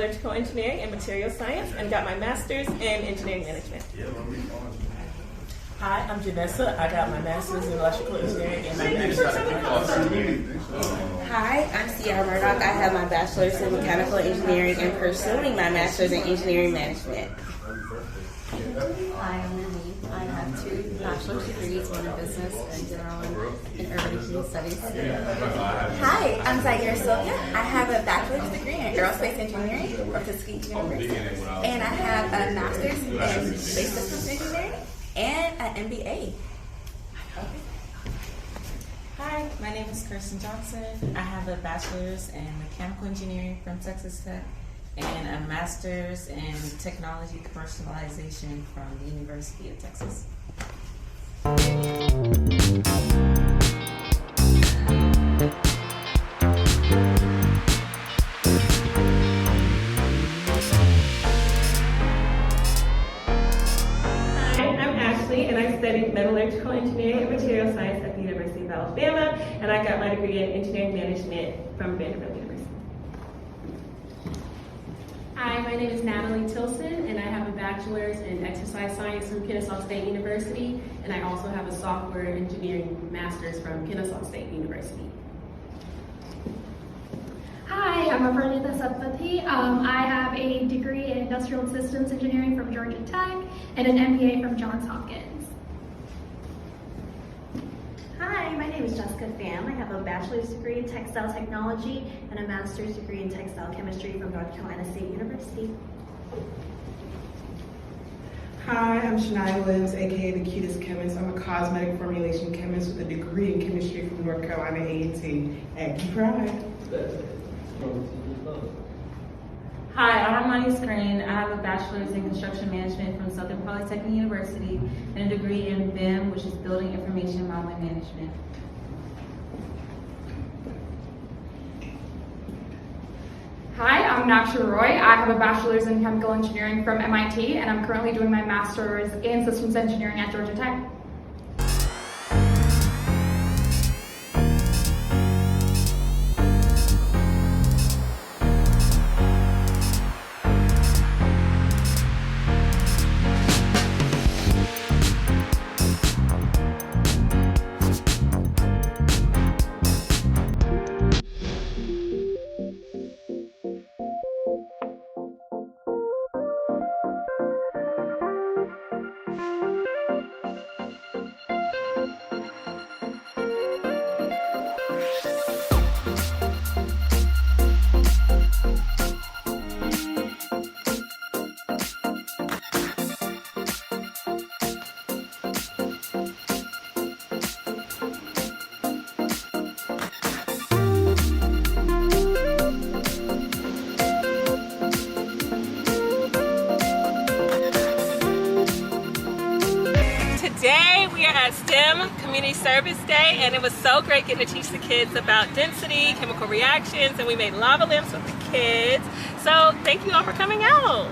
metallurgical engineering and material science and got my master's in engineering management. Hi, I'm Janessa. I got my master's in electrical engineering and my master's in Hi, I'm Ciara Murdoch. I have my bachelor's in mechanical engineering and pursuing my master's in engineering management. Hi, I'm Nani. I have 2 bachelor's degrees, one in business and general and urban community studies. Hi, I'm Zaire Sylvia. I have a bachelor's degree in aerospace engineering from Tuskegee University, and I have a master's in space systems engineering and an MBA. Hi, my name is Kirsten Johnson. I have a bachelor's in mechanical engineering from Texas Tech and a master's in technology commercialization from the University of Texas. And I studied metallurgical engineering and material science at the University of Alabama, and I got my degree in engineering management from Vanderbilt University. Hi, my name is Natalie Tilson, and I have a bachelor's in exercise science from Kennesaw State University, and I also have a software engineering master's from Kennesaw State University. Hi, I'm Aparnita Satpathy. I have a degree in industrial systems engineering from Georgia Tech and an MBA from Johns Hopkins. Hi, my name is Jessica Pham. I have a bachelor's degree in textile technology and a master's degree in textile chemistry from North Carolina State University. Hi, I'm Shania Williams, aka the cutest chemist. I'm a cosmetic formulation chemist with a degree in chemistry from North Carolina A&T. Act proud. Hi, I'm Armani Screen. I have a bachelor's in construction management from Southern Polytechnic University and a degree in BIM, which is Building Information Modeling Management. Hi, I'm Naksha Roy. I have a bachelor's in chemical engineering from MIT, and I'm currently doing my master's in systems engineering at Georgia Tech. Today we are at STEM Community Service Day, and it was so great getting to teach the kids about density, chemical reactions, and we made lava lamps with the kids. So thank you all for coming out.